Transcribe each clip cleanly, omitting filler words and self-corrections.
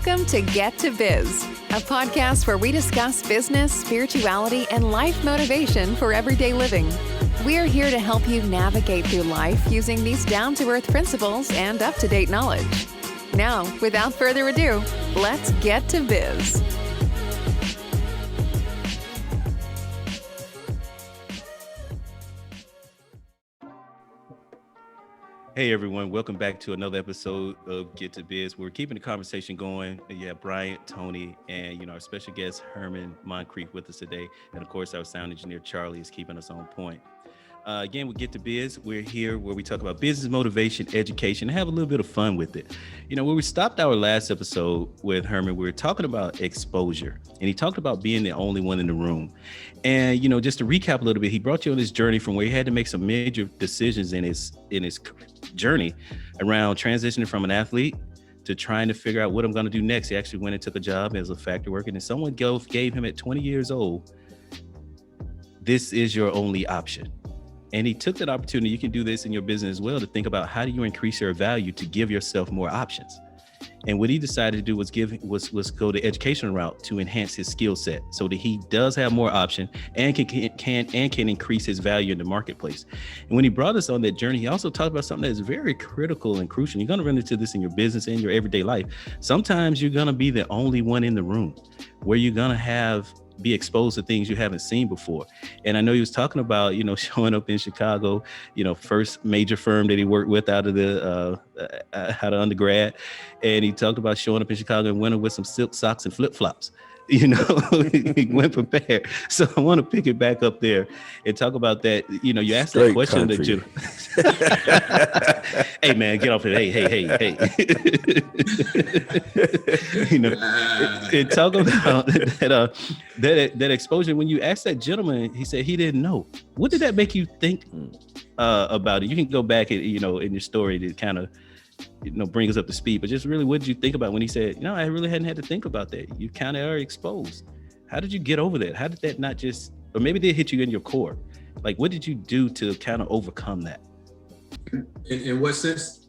Welcome to Get to Biz, a podcast where we discuss business, spirituality, and life motivation for everyday living. We're here to help you navigate through life using these down-to-earth principles and up-to-date knowledge. Now, without further ado, let's get to biz. Hey everyone, welcome back to another episode of Get to Biz. We're keeping the conversation going. Yeah, Bryant, Tony, and our special guest Herman Moncrief with us today. And of course, our sound engineer Charlie is keeping us on point. Again, we Get to Biz. We're here where we talk about business motivation, education, and have a little bit of fun with it. Where we stopped our last episode with Herman, we were talking about exposure, and he talked about being the only one in the room. And just to recap a little bit, he brought you on this journey from where he had to make some major decisions in his journey around transitioning from an athlete to trying to figure out what I'm going to do next. He actually went and took a job as a factory worker, and someone gave him at 20 years old, this is your only option. And he took that opportunity. You can do this in your business as well, to think about how do you increase your value to give yourself more options. And what he decided to do was go the educational route to enhance his skill set so that he does have more option and can increase his value in the marketplace. And when he brought us on that journey, he also talked about something that is very critical and crucial. You're going to run into this in your business and your everyday life. Sometimes you're going to be the only one in the room where you're going to be exposed to things you haven't seen before. And I know he was talking about, showing up in Chicago, first major firm that he worked with out of undergrad. And he talked about showing up in Chicago and winter with some silk socks and flip-flops. He went prepared. So I want to pick it back up there and talk about that. You asked that question that you hey man, get off it. Hey. And talk about that exposure. When you asked that gentleman, he said he didn't know. What did that make you think about it? You can go back and in your story to kind of bring us up to speed, but just really, what did you think about when he said, I really hadn't had to think about that? You kind of are exposed. How did you get over that? How did that not just, or maybe they hit you in your core? Like, what did you do to kind of overcome that? In what sense?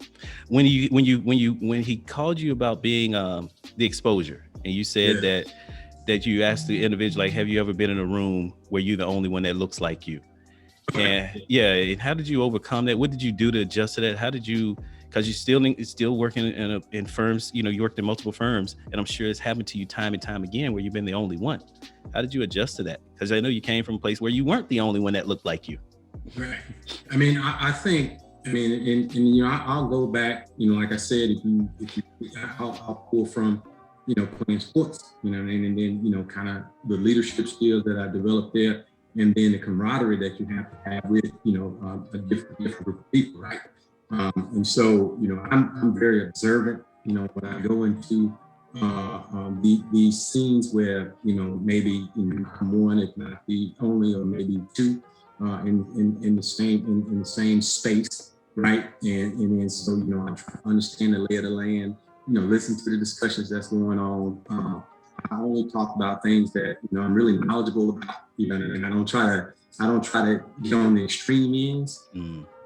When he called you about being the exposure, and you said that you asked the individual, like, have you ever been in a room where you're the only one that looks like you? And and how did you overcome that? What did you do to adjust to that? How did you? Because you're still working in firms, you worked in multiple firms, and I'm sure it's happened to you time and time again where you've been the only one. How did you adjust to that? Because I know you came from a place where you weren't the only one that looked like you. Right. I mean, I think, I'll go back, like I said, I'll pull from, playing sports, and then, kind of the leadership skills that I developed there, and then the camaraderie that you have to have with, a different group of people, right? And so, I'm very observant, when I go into these scenes where, maybe I'm one, if not the only, or maybe two in the same space, right? And then so, I try to understand the lay of the land, listen to the discussions that's going on. I only talk about things that, I'm really knowledgeable about, and I don't try to get on the extreme ends.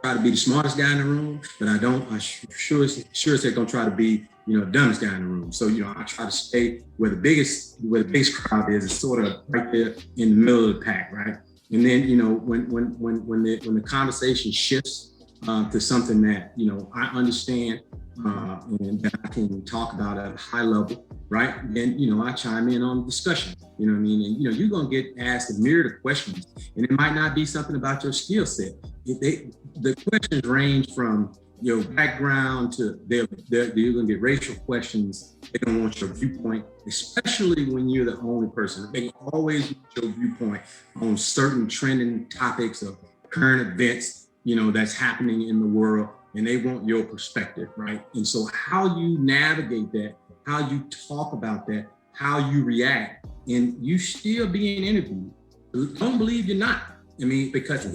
Try to be the smartest guy in the room, but I sure as heck don't try to be, the dumbest guy in the room. So, I try to stay where the biggest crowd is sort of right there in the middle of the pack, right? And then, when the conversation shifts to something that, I understand and that I can talk about at a high level, right? Then, I chime in on discussion, And, you're going to get asked a myriad of questions, and it might not be something about your skill set. The questions range from your background to you're going to get racial questions. They don't want your viewpoint, especially when you're the only person. They always want your viewpoint on certain trending topics of current events, that's happening in the world, and they want your perspective, right? And so how you navigate that, how you talk about that, how you react, and you still being interviewed. Don't believe you're not. Because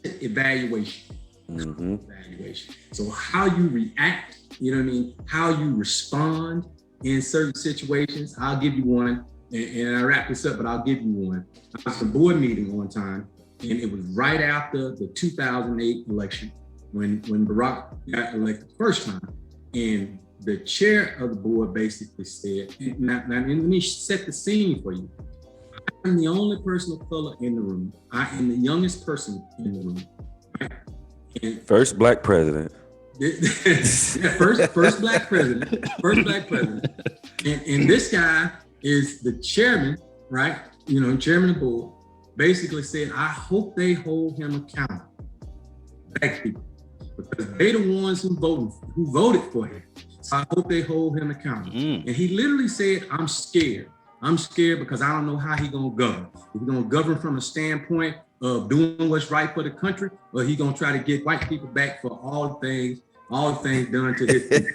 evaluation. So how you react, how you respond in certain situations. I'll give you one, and I wrap this up, but I'll give you one. I was at a board meeting one time, and it was right after the 2008 election when Barack got elected the first time. And the chair of the board basically said, now let me set the scene for you. I'm the only person of color in the room. I am the youngest person in the room. Right? And first black president. first black president. And this guy is the chairman, right? Chairman of the board, basically said, I hope they hold him accountable. Black people. Because they the ones who voted for him. So I hope they hold him accountable. And he literally said, I'm scared. I'm scared because I don't know how he gonna govern. If he's gonna govern from a standpoint of doing what's right for the country, or he gonna try to get white people back for all the things done to his people.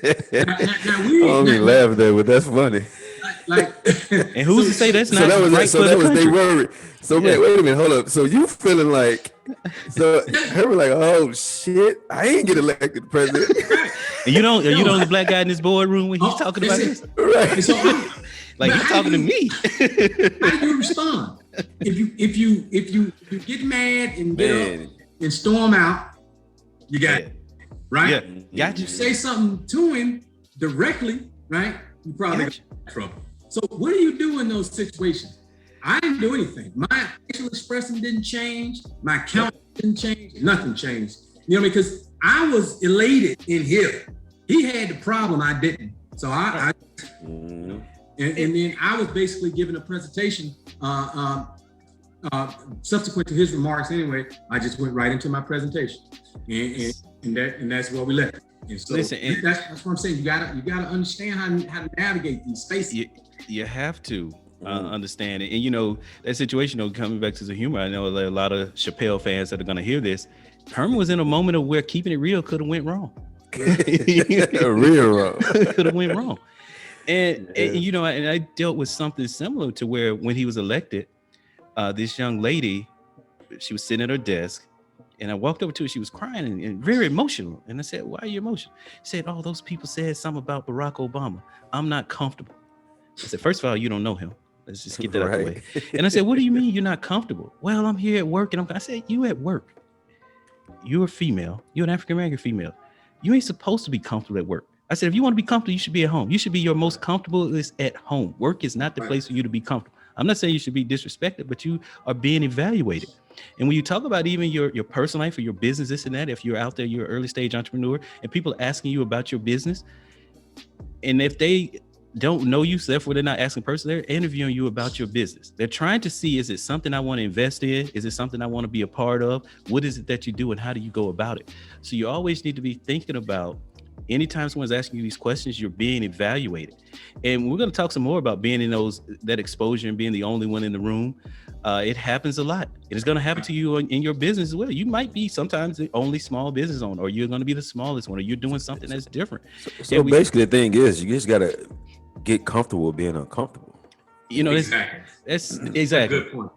Now we only laugh there, but that's funny. And who's to say that's not right for the country? They worried. So man, wait a minute, hold up. So you feeling like, so Herman like, oh shit, I ain't get elected president. And you know the black guy in this boardroom when he's talking about this? Right. So like you're talking to me. How do you respond? If you get mad and get up and storm out, you got it. Right? Yeah. If you say something to him directly, right? You probably got trouble. So what do you do in those situations? I didn't do anything. My facial expression didn't change. My count didn't change. Nothing changed. Because I was elated in him. He had the problem, I didn't. So and then I was basically giving a presentation subsequent to his remarks anyway. I just went right into my presentation. And that's where we left. And so that's what I'm saying. You gotta understand how to navigate these spaces. You have to understand it. And that situation, coming back to the humor, I know there are a lot of Chappelle fans that are gonna hear this. Herman was in a moment of where keeping it real could have went wrong. Real wrong. Could have went wrong. And I dealt with something similar to where when he was elected, this young lady, she was sitting at her desk, and I walked over to her. She was crying and very emotional. And I said, "Why are you emotional?" She said, "Oh, those people said something about Barack Obama. I'm not comfortable." I said, "First of all, you don't know him. Let's just get that out of the way." And I said, "What do you mean you're not comfortable?" "Well, I'm here at work." And I said, "You at work? You're a female. You're an African-American female. You ain't supposed to be comfortable at work." I said, "If you want to be comfortable, you should be at home. You should be your most comfortable is at home. Work is not the place for you to be comfortable." I'm not saying you should be disrespected, but you are being evaluated. And when you talk about even your personal life or your business, this and that, if you're out there, you're an early stage entrepreneur and people are asking you about your business, and if they don't know you, so therefore they're not asking personally, they're interviewing you about your business. They're trying to see, is it something I want to invest in? Is it something I want to be a part of? What is it that you do and how do you go about it? So you always need to be thinking about, anytime someone's asking you these questions, you're being evaluated. And we're going to talk some more about being in that exposure and being the only one in the room. It happens a lot. It is going to happen to you in your business as well. You might be sometimes the only small business owner, or you're going to be the smallest one, or you're doing something that's different. So basically the thing is, you just got to get comfortable with being uncomfortable. That's exactly. Good point.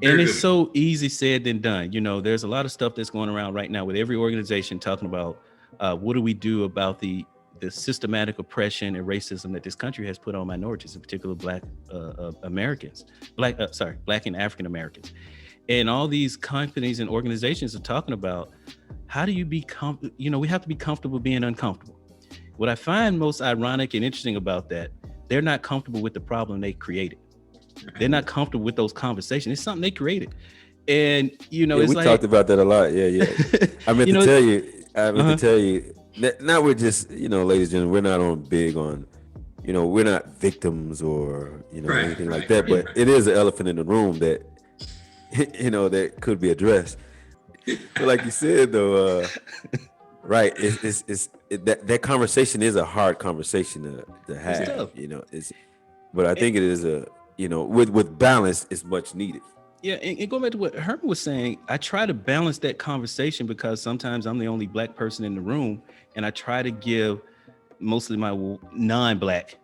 And it's so easy said than done. There's a lot of stuff that's going around right now with every organization talking about what do we do about the systematic oppression and racism that this country has put on minorities, in particular Black Americans, Black and African Americans. And all these companies and organizations are talking about, how do you be we have to be comfortable being uncomfortable. What I find most ironic and interesting about that, they're not comfortable with the problem they created. They're not comfortable with those conversations. It's something they created. And, it's we talked about that a lot. Yeah. I meant to tell you, now we're just, ladies and gentlemen, we're not we're not victims or, anything like that, but it is an elephant in the room that, that could be addressed. But like you said, though, right, that conversation is a hard conversation to have, but I think it is with balance, it's much needed. Yeah, and going back to what Herman was saying, I try to balance that conversation because sometimes I'm the only Black person in the room, and I try to give mostly my non-Black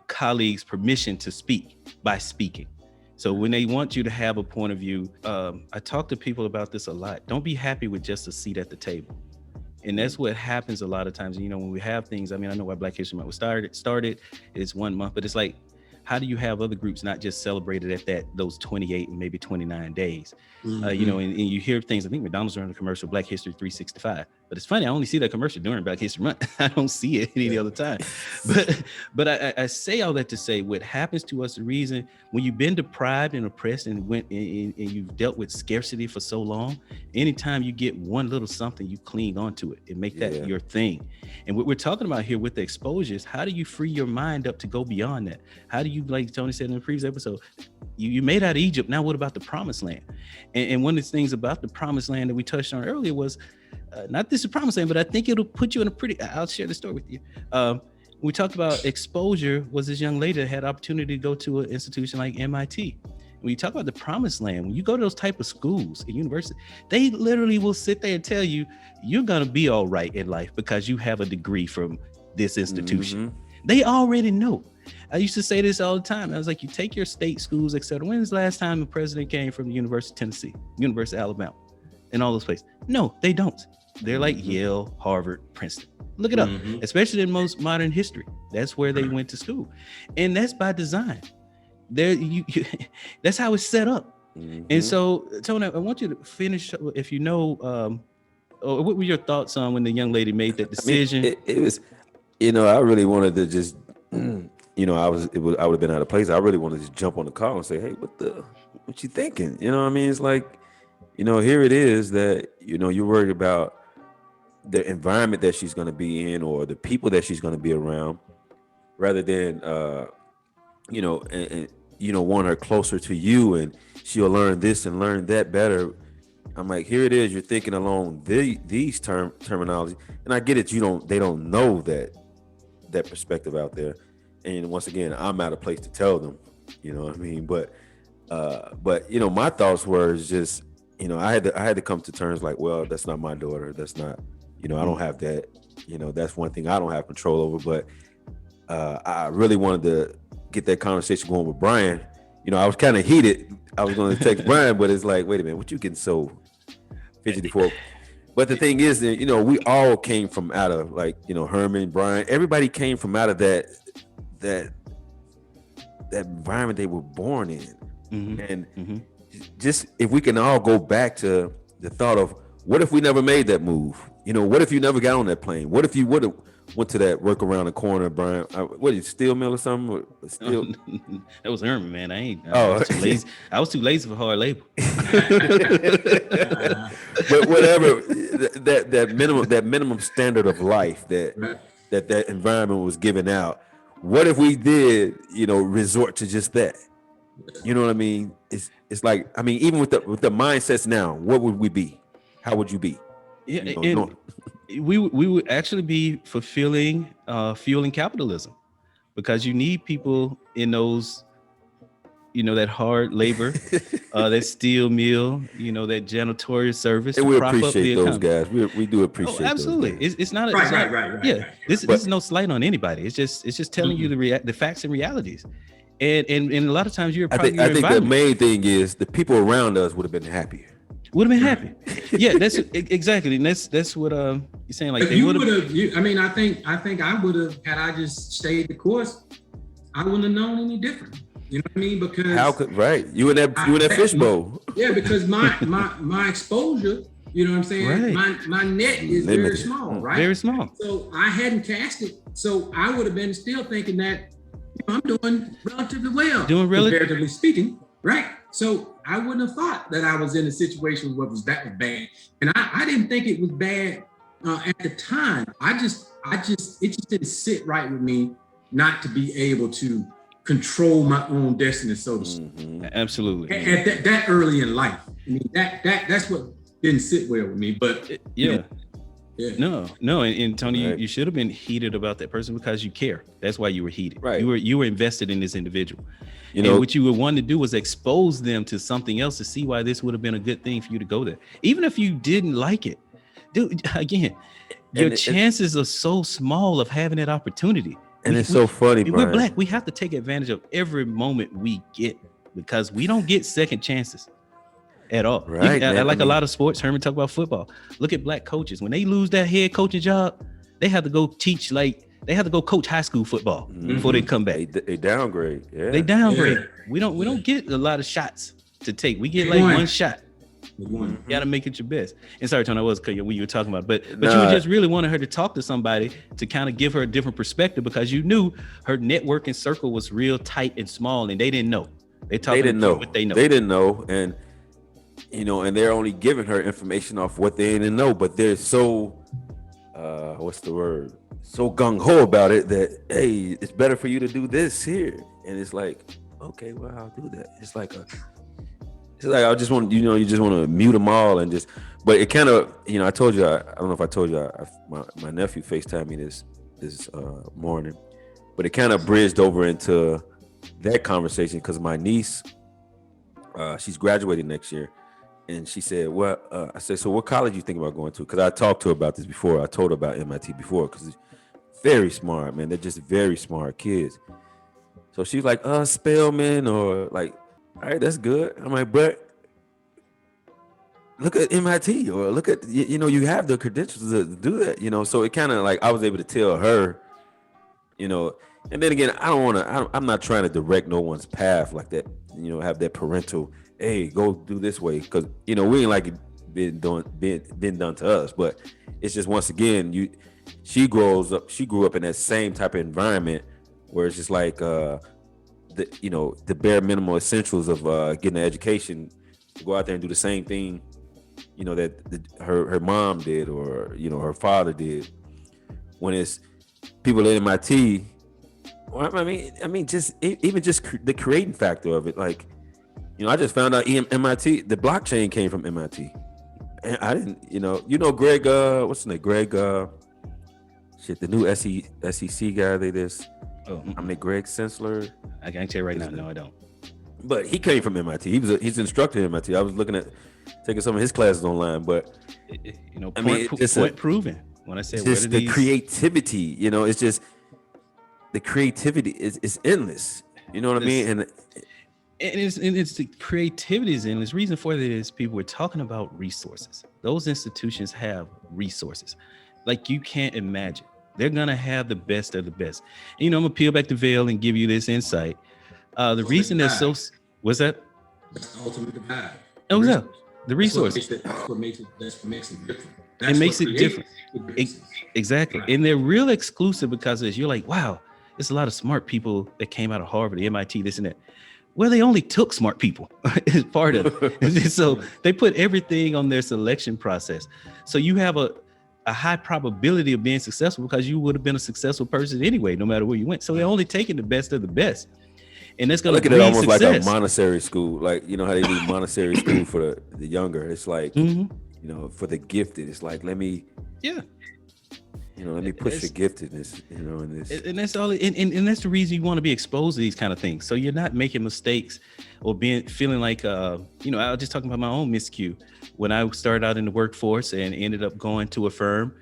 colleagues permission to speak by speaking. So when they want you to have a point of view, I talk to people about this a lot. Don't be happy with just a seat at the table. And that's what happens a lot of times, when we have things. I know why Black History Month was started, it's 1 month, but it's like, how do you have other groups not just celebrated at those 28 and maybe 29 days? Mm-hmm. And you hear things, I think McDonald's running a commercial, Black History 365. But it's funny, I only see that commercial during Black History Month. I don't see it any other time. But I say all that to say what happens to us, the reason when you've been deprived and oppressed and you've dealt with scarcity for so long, anytime you get one little something, you cling onto it and make that your thing. And what we're talking about here with the exposure is, how do you free your mind up to go beyond that? How do you, like Tony said in the previous episode, you made out of Egypt, now what about the promised land? And one of the things about the promised land that we touched on earlier was, not this is promised land, but I think it'll put you in a pretty, I'll share the story with you. We talked about exposure, was this young lady that had opportunity to go to an institution like MIT. When you talk about the promised land, when you go to those type of schools and universities, they literally will sit there and tell you, you're going to be all right in life because you have a degree from this institution. Mm-hmm. They already know. I used to say this all the time. I was like, you take your state schools, et cetera. When's the last time the president came from the University of Tennessee, University of Alabama, and all those places? No, they don't. They're like Yale, Harvard, Princeton. Look it up, especially in most modern history. That's where they went to school. And that's by design. That's how it's set up. And so, Tony, I want you to finish, if you know, what were your thoughts on when the young lady made that decision? I mean, it was, I really wanted to just, I would have been out of place. I really wanted to just jump on the car and say, hey, what you thinking? You know what I mean? It's like, here it is that, you're worried about the environment that she's going to be in or the people that she's going to be around, rather than, want her closer to you and she'll learn this and learn that better. I'm like, here it is. You're thinking along these terminology, and I get it. They don't know that perspective out there. And once again, I'm out of place to tell them, you know what I mean? But my thoughts were just, I had to come to terms like, well, that's not my daughter. That's not, I don't have that, that's one thing I don't have control over. But I really wanted to get that conversation going with Brian. I was kind of heated. I was going to text Brian, but it's like, wait a minute, what you getting so fidgety for? But the thing is that, we all came from out of, like, Herman, Brian, everybody came from out of that environment they were born in. And just, if we can all go back to the thought of, what if we never made that move? What if you never got on that plane? What if you would have went to that work around the corner, Brian? What, steel mill or something? Steel? That was Herman, man. I was too lazy. I was too lazy for hard labor. But whatever, that minimum standard of life that environment was giving out. What if we did, resort to just that? You know what I mean? It's like, I mean, even with the mindsets now, what would we be? How would you be? Yeah, we would actually be fueling capitalism, because you need people in those, that hard labor, that steel mill, that janitorial service. And we appreciate those guys. We do appreciate. Oh, absolutely. Those guys. It's not right. Yeah, this is no slight on anybody. It's just telling you the facts and realities. And a lot of times you're. I think the main thing is the people around us would have been happier. Would have been happy. Yeah, that's exactly. And that's what you're saying. Like, you would have. I think I would have, had I just stayed the course, I wouldn't have known any different. You know what I mean? Because you in that fishbowl. Yeah, because my exposure, you know what I'm saying? Right. My net is very small, right? Very small. So I hadn't cast it. So I would have been still thinking that I'm doing relatively well. Comparatively speaking, right? So I wouldn't have thought that I was in a situation where that was bad. And I didn't think it was bad at the time. It just didn't sit right with me not to be able to control my own destiny, so to speak. Absolutely. At that early in life. I mean, that's what didn't sit well with me. But No, and Tony, you should have been heated about that person because you care. That's why you were heated. Right. You were invested in this individual. And what you would want to do was expose them to something else to see why this would have been a good thing for you to go there. Even if you didn't like it. Dude, again, your chances are so small of having that opportunity. And it's so funny, Brian. We're Black. We have to take advantage of every moment we get, because we don't get second chances at all. Right. A lot of sports. Herman talk about football. Look at Black coaches. When they lose that head coaching job, they have to go teach, they have to go coach high school football before they come back. They downgrade. Yeah. They downgrade. Yeah. We don't get a lot of shots to take. We get one shot. You gotta make it your best. And sorry, Tony, I was cutting you when you were talking about, but you just really wanted her to talk to somebody to kind of give her a different perspective, because you knew her networking circle was real tight and small, and they didn't know. They didn't know what they know. They didn't know, and and they're only giving her information off what they didn't know, but they're so what's the word? So gung-ho about it that, hey, it's better for you to do this here. And it's like, okay, well, I'll do that. It's like I just want, you just want to mute them all and just, but it kind of, I told you, I don't know if I told you, my nephew FaceTimed me this morning, but it kind of bridged over into that conversation, because my niece, she's graduating next year. And she said, well, I said, so what college you think about going to? Because I talked to her about this before. I told her about MIT before, because very smart, man. They're just very smart kids. So she's like, Spelman, or like, all right, that's good. I'm like, but look at MIT, or look at, you have the credentials to do that, So it kind of like, I was able to tell her, and then again, I'm not trying to direct no one's path like that, have that parental, hey, go do this way, because we ain't like it been done to us. But it's just, once again, she grew up in that same type of environment where it's just like the bare minimal essentials of getting an education, to go out there and do the same thing that her mom did, or her father did. When it's people at MIT, I mean, just even just the creating factor of it, like. I just found out MIT, the blockchain came from MIT. And I didn't, Greg, what's his name? Greg, the new SEC guy, Greg Sensler. I can't tell you right now. No, I don't. But he came from MIT. He's an instructor at MIT. I was looking at taking some of his classes online, but point proven. When I say, it's just the creativity, it's just the creativity is endless. You know what I mean? And it's the creativity is endless. Reason for that is people were talking about resources. Those institutions have resources like you can't imagine. They're gonna have the best of the best. And, I'm gonna peel back the veil and give you this insight. The reason they're so, what's that? That's the ultimate divide. Oh, yeah, the resources. That's what makes it different. It makes it different. Exactly. And they're real exclusive, because you're like, wow, there's a lot of smart people that came out of Harvard, MIT, this and that. Well, they only took smart people as part of it. So they put everything on their selection process. So you have a high probability of being successful, because you would have been a successful person anyway, no matter where you went. So they're only taking the best of the best. And that's going to look at it almost success. Like a Montessori school, like, how they do Montessori school for the younger. It's like, for the gifted, it's like, let me push the giftedness, in this. And that's all. And that's the reason you want to be exposed to these kind of things. So you're not making mistakes or feeling like, I was just talking about my own miscue when I started out in the workforce and ended up going to a firm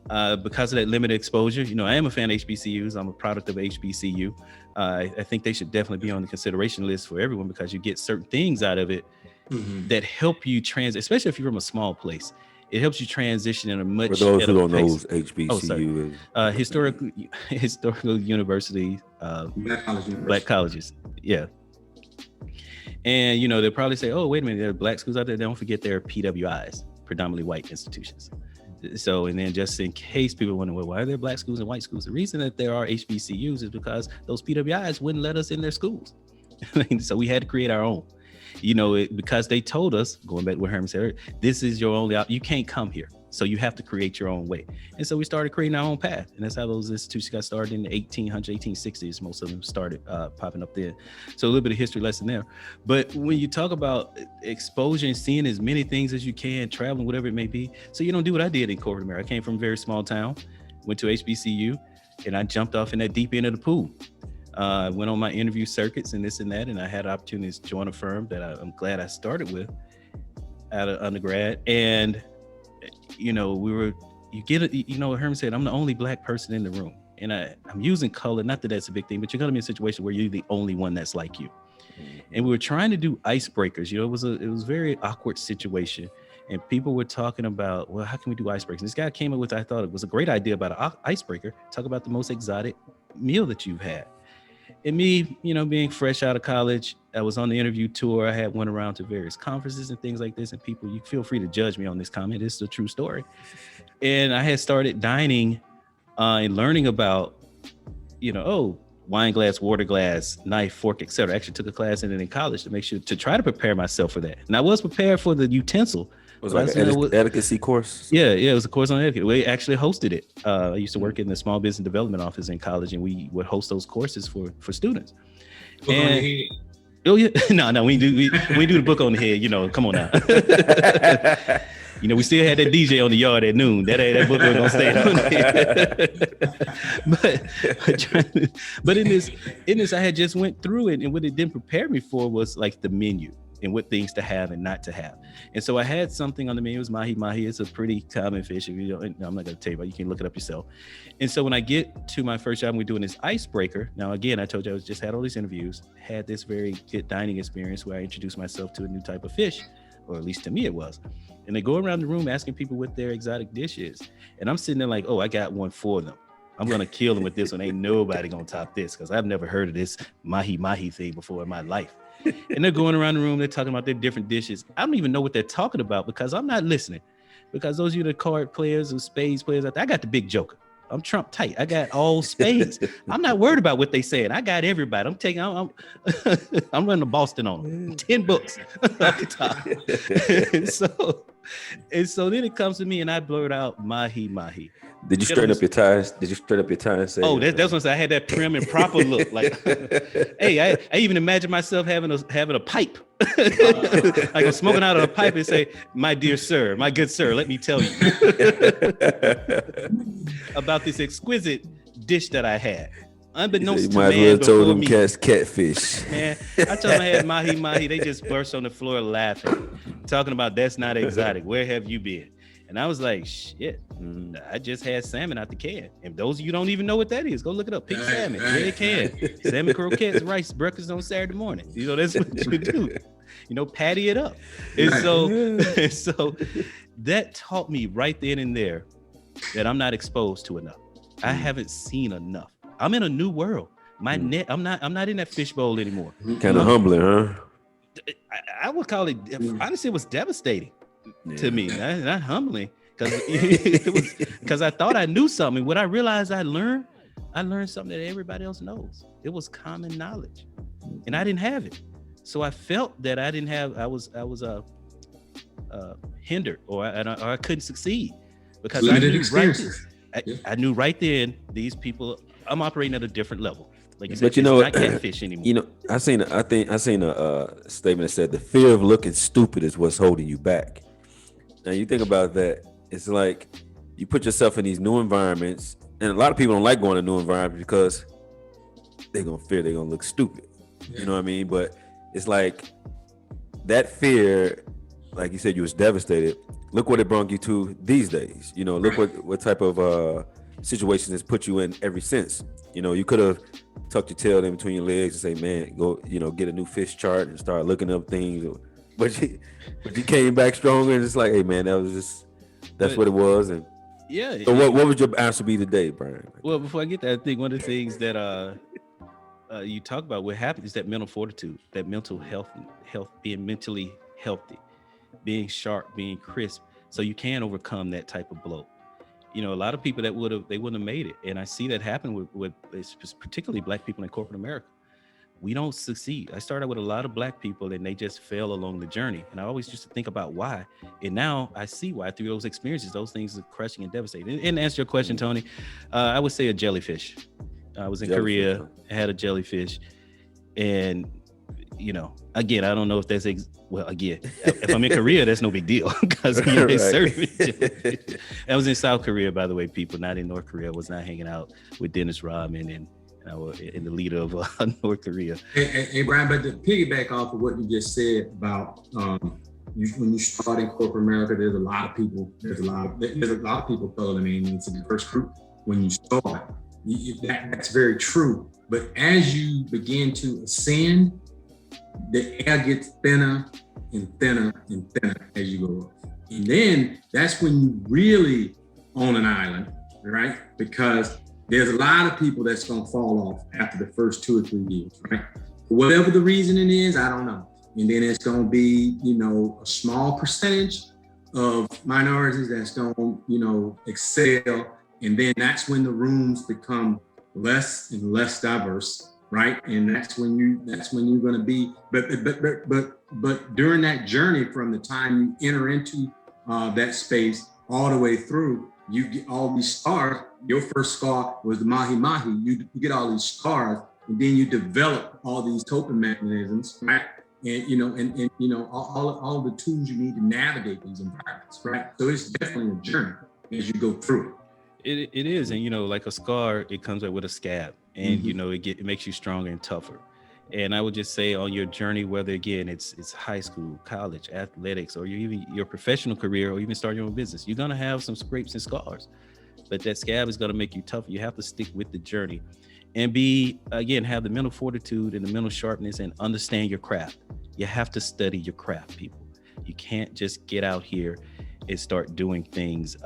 because of that limited exposure. I am a fan of HBCUs. I'm a product of HBCU. I think they should definitely be on the consideration list for everyone, because you get certain things out of it that help you especially if you're from a small place. It helps you transition in a much. For those who don't know, HBCU is historical university, black colleges. Yeah. And they'll probably say, oh, wait a minute, there are black schools out there. Don't forget there are PWIs, predominantly white institutions. So, and then just in case people wonder, well, why are there black schools and white schools? The reason that there are HBCUs is because those PWIs wouldn't let us in their schools. So we had to create our own. Because they told us, going back to what Herman said, this is your only you can't come here. So you have to create your own way. And so we started creating our own path. And that's how those institutions got started in the 1800s, 1860s. Most of them started popping up there. So a little bit of history lesson there. But when you talk about exposure and seeing as many things as you can, traveling, whatever it may be. So you don't do what I did in corporate America. I came from a very small town, went to HBCU, and I jumped off in that deep end of the pool. Went on my interview circuits and this and that, and I had opportunities to join a firm that I'm glad I started with out of undergrad. And Herman said, I'm the only black person in the room, and I'm using color, not that that's a big thing, but you're gonna be in a situation where you're the only one that's like you. And we were trying to do icebreakers. It was a very awkward situation, and people were talking about, well, how can we do icebreakers? And this guy came up with, I thought it was a great idea about an icebreaker. Talk about the most exotic meal that you've had. And me, being fresh out of college, I was on the interview tour. I had went around to various conferences and things like this. And people, you feel free to judge me on this comment. It's a true story. And I had started dining and learning about, wine glass, water glass, knife, fork, etc. I actually took a class in college to try to prepare myself for that. And I was prepared for the utensil. It was like an etiquette course. Yeah, it was a course on etiquette. We actually hosted it. I used to work in the small business development office in college, and we would host those courses for students. And oh yeah, no, we do the book on the head. Come on now. We still had that DJ on the yard at noon. That book was gonna stay on there. But in this, I had just went through it, and what it didn't prepare me for was like the menu and what things to have and not to have. And so I had something on the menu. It was mahi. Mahi is a pretty common fish. If you don't, I'm not gonna tell you about it. You can look it up yourself. And so when I get to my first job, we're doing this icebreaker. Now, again, I told you I just had all these interviews, had this very good dining experience where I introduced myself to a new type of fish, or at least to me it was. And they go around the room asking people what their exotic dish is. And I'm sitting there like, oh, I got one for them. I'm gonna kill them with this one. Ain't nobody gonna top this, because I've never heard of this mahi thing before in my life. And they're going around the room, they're talking about their different dishes. I don't even know what they're talking about because I'm not listening. Because those of you the card players or spades players, I got the big joker. I'm Trump tight. I got all spades. I'm not worried about what they said. I got everybody. I'm running to Boston on them. 10 books off the top. and so then it comes to me and I blurt out mahi. Did you straighten up your ties? Did you straighten up your tie and say? Oh, that's when I had that prim and proper look. Like, hey, I even imagine myself having a pipe, like I'm smoking out of a pipe, and say, "My dear sir, my good sir, let me tell you about this exquisite dish that I had." Unbeknownst to man, you might have told them me, catfish. Man, I told them I had mahi. They just burst on the floor laughing, talking about that's not exotic. Where have you been? And I was like, shit, I just had salmon out the can. And those of you don't even know what that is, go look it up. Pink salmon, red can, salmon croquettes, rice, breakfast on Saturday morning. That's what you do. Patty it up. And so that taught me right then and there that I'm not exposed to enough. I haven't seen enough. I'm in a new world. My net, I'm not in that fishbowl anymore. Kind of humbling, huh? I would call it, honestly, it was devastating. To me, not humbling, because I thought I knew something. What I realized I learned something that everybody else knows. It was common knowledge, and I didn't have it. So I felt that I didn't have. I was hindered, or I couldn't succeede because I knew right then these people. I'm operating at a different level. Like you said, it's not catfish anymore. I seen a statement that said the fear of looking stupid is what's holding you back. Now you think about that, it's like you put yourself in these new environments, and a lot of people don't like going to new environments because they're gonna fear they're gonna look stupid. Yeah. You know what I mean? But it's like that fear, like you said, you was devastated. Look what it brought you to these days. Look what type of situations it's put you in every sense. You could have tucked your tail in between your legs and say, man, go, get a new fish chart and start looking up things. But you came back stronger, and it's like, hey man, that's what it was. And yeah. So what would your answer be today, Brian? Well, before I get that, I think one of the things that you talk about, what happens is that mental fortitude, that mental health, being mentally healthy, being sharp, being crisp, so you can overcome that type of blow. A lot of people that wouldn't have made it, and I see that happen with particularly Black people in corporate America. We don't succeed. I started with a lot of Black people, and they just fell along the journey. And I always used to think about why. And now I see why through those experiences, those things are crushing and devastating. And to answer your question, Tony, I would say a jellyfish. I was in Korea, I had a jellyfish. And, again, I don't know if that's, if I'm in Korea, that's no big deal because they serve it. I was in South Korea, by the way, people, not in North Korea. I was not hanging out with Dennis Rodman and the leader of North Korea. Hey, Brian, but to piggyback off of what you just said about when you start in corporate America, there's a lot of people falling into the first group when you start. That's very true. But as you begin to ascend, the air gets thinner and thinner and thinner as you go up. And then that's when you really own an island, right? Because there's a lot of people that's going to fall off after the first 2 or 3 years, right? Whatever the reasoning is, I don't know. And then it's going to be, a small percentage of minorities that's going to, excel. And then that's when the rooms become less and less diverse, right? And that's when you're going to be, but during that journey from the time you enter into that space all the way through, you get all these scars. Your first scar was the mahi-mahi. You get all these scars, and then you develop all these coping mechanisms, right? And all the tools you need to navigate these environments, right? So it's definitely a journey as you go through it. It is, and like a scar, it comes with a scab, and it makes you stronger and tougher. And I would just say on your journey, whether again it's high school, college, athletics, or even your professional career, or even start your own business, you're gonna have some scrapes and scars, but that scab is gonna make you tougher. You have to stick with the journey, and have the mental fortitude and the mental sharpness, and understand your craft. You have to study your craft, people. You can't just get out here and start doing things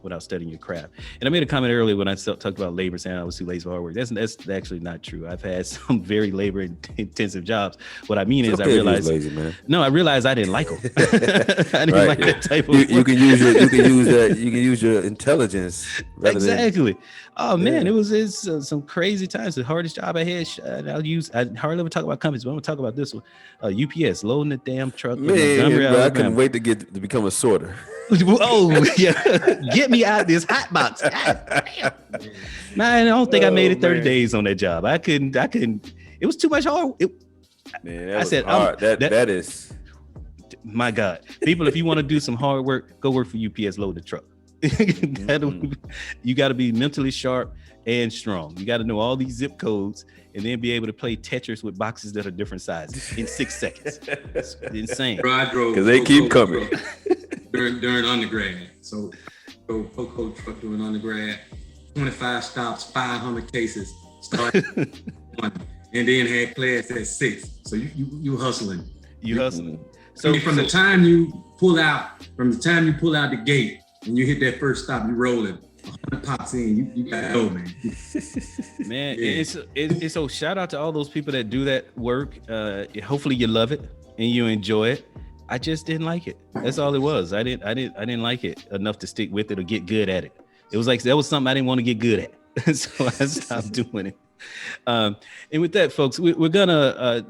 without studying your craft. And I made a comment earlier when I talked about labor, saying I was too lazy for hard work. That's actually not true. I've had some very labor intensive jobs. What I mean is, I realized lazy, man. No, I realized I didn't like them. I didn't like that type of work. You can use your intelligence. Exactly. Oh man, it's some crazy times. The hardest job I had, I hardly ever talk about companies, but I'm gonna talk about this one. UPS, loading the damn truck. Man, I couldn't wait to become a sorter. Oh yeah, get me out of this hot box. Man, I don't think I made it 30 days on that job. I couldn't. It was too much hard. I said, hard. That is. My God, people, if you want to do some hard work, go work for UPS, load the truck. You got to be mentally sharp and strong. You got to know all these zip codes, and then be able to play Tetris with boxes that are different sizes in 6 seconds. It's insane. Because they keep coming. During undergrad. So go truck doing undergrad, 25 stops, 500 cases, started one, and then had class at 6. So you hustling. So from the time you pull out the gate and you hit that first stop, you rolling. 100 pops in, you gotta go, man. Man, it's so shout out to all those people that do that work. Hopefully you love it and you enjoy it. I just didn't like it. That's all it was. I didn't like it enough to stick with it or get good at it. It was like that was something I didn't want to get good at, so I stopped doing it. And with that, folks, we're gonna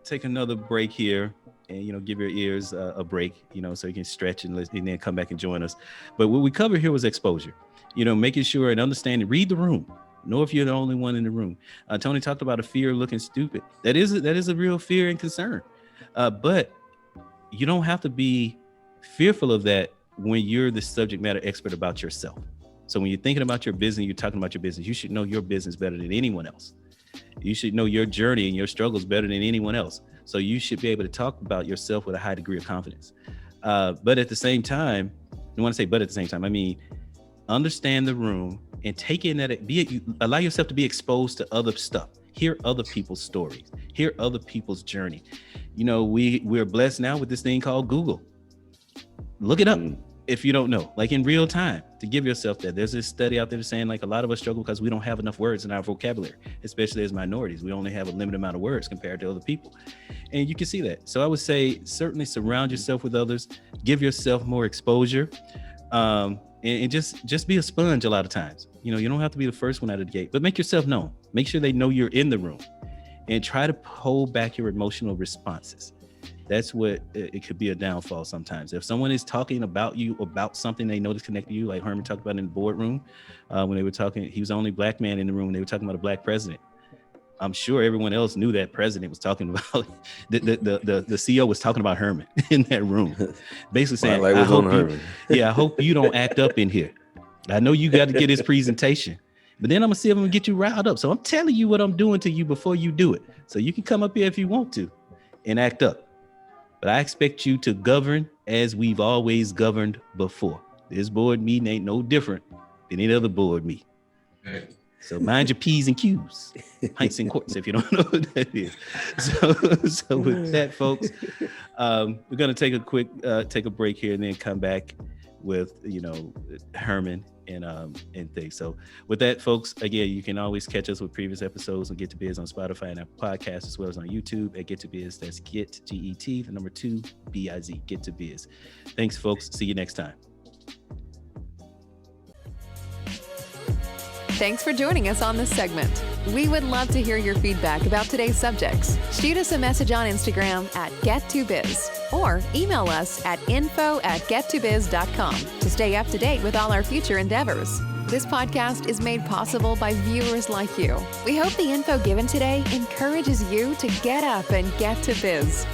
take another break here, and give your ears a break, so you can stretch and then come back and join us. But what we covered here was exposure. Making sure and understanding. Read the room. Know if you're the only one in the room. Tony talked about a fear of looking stupid. That is a real fear and concern. But you don't have to be fearful of that when you're the subject matter expert about yourself. So when you're thinking about your business, you're talking about your business, you should know your business better than anyone else. You should know your journey and your struggles better than anyone else. So you should be able to talk about yourself with a high degree of confidence. But at the same time, I mean, understand the room and take in that, allow yourself to be exposed to other stuff. Hear other people's stories, hear other people's journey. We're blessed now with this thing called Google. Look it up if you don't know, like in real time, to give yourself that. There's this study out there saying like a lot of us struggle because we don't have enough words in our vocabulary, especially as minorities. We only have a limited amount of words compared to other people. And you can see that. So I would say certainly surround yourself with others, give yourself more exposure, and just be a sponge a lot of times. You don't have to be the first one out of the gate, but make yourself known. Make sure they know you're in the room, and try to hold back your emotional responses. That's what it could be a downfall sometimes. If someone is talking about you, about something they know is connected to you, like Herman talked about in the boardroom, when they were talking, he was the only black man in the room. They were talking about a black president. I'm sure everyone else knew that president was talking about, the CEO was talking about Herman in that room. Basically saying, I hope you don't act up in here. I know you got to get this presentation, but then I'm gonna see if I'm gonna get you riled up. So I'm telling you what I'm doing to you before you do it. So you can come up here if you want to and act up. But I expect you to govern as we've always governed before. This board meeting ain't no different than any other board meeting. Right. So mind your P's and Q's, pints and quarts, if you don't know what that is. So with that, folks, we're gonna take a quick take a break here and then come back with Herman and things. So with that, folks, again, you can always catch us with previous episodes on Get to Biz on Spotify and Apple Podcasts, as well as on YouTube at Get to Biz. That's Get, G-E-T, the number 2, B-I-Z, Get to Biz. Thanks, folks. See you next time. Thanks for joining us on this segment. We would love to hear your feedback about today's subjects. Shoot us a message on Instagram at Get2Biz or email us at info@gettobiz.com to stay up to date with all our future endeavors. This podcast is made possible by viewers like you. We hope the info given today encourages you to get up and get to biz.